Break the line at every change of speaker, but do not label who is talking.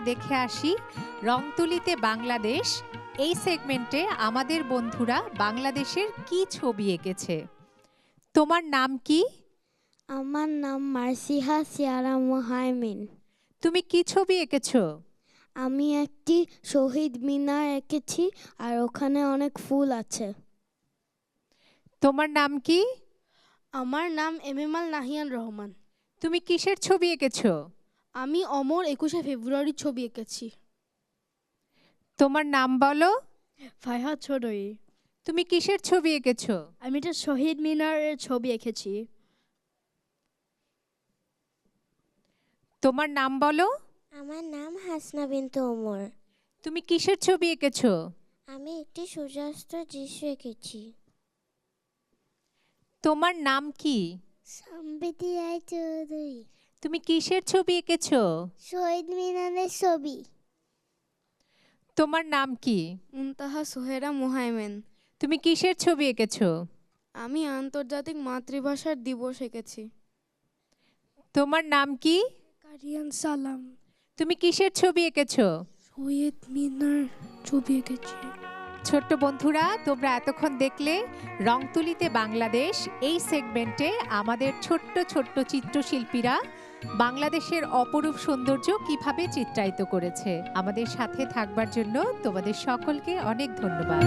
দেখে আসি রংতুলিতে বাংলাদেশ। এই সেগমেন্টে আমাদের বন্ধুরা বাংলাদেশের কি ছবি এঁকেছে। তোমার নাম কি?
আমার নাম মার্সিহা সিয়ারা মুহাইমিন।
তুমি কি ছবি এঁকেছো?
আমি একটি শহীদ মিনার এঁকেছি আর ওখানে অনেক ফুল আছে।
তোমার নাম কি?
আমার নাম এমেমাল নাহিয়ান রহমান।
তুমি কিসের ছবি এঁকেছো?
আমি অমর 21শে ফেব্রুয়ারির ছবি এঁকেছি।
তোমার নাম বলো।
ফাইহাদ চৌধুরী।
তুমি কিসের ছবি এঁকেছো?
আমি একটা শহীদ মিনারের ছবি এঁকেছি।
তোমার নাম বলো।
আমার নাম হাসনা বিনতে ওমর।
তুমি কিসের ছবি এঁকেছো?
আমি একটি সূর্যাস্ত দৃশ্য এঁকেছি।
তোমার নাম কি?
সম্বিতি রায় চৌধুরী।
তুমি কিসের ছবি এঁকেছো?
শহীদ মিনারের ছবি।
তোমার নাম কি?
মুনতাহা সোহেরা মুহাইমেন।
তুমি কিসের ছবি এঁকেছো?
আমি আন্তর্জাতিক মাতৃভাষার দিবস এঁকেছি।
তোমার নাম কি?
কারিয়ান সালাম।
তুমি কিসের ছবি এঁকেছো?
শহীদ মিনার ছবি এঁকেছি।
ছোট্ট বন্ধুরা, তোমরা এতক্ষণ দেখলে রংতুলিতে বাংলাদেশ এই সেগমেন্টে আমাদের ছোট্ট ছোট্ট চিত্রশিল্পীরা বাংলাদেশের অপরূপ সৌন্দর্য কিভাবে চিত্রায়িত করেছে। আমাদের সাথে থাকবার জন্য তোমাদের সকলকে অনেক ধন্যবাদ।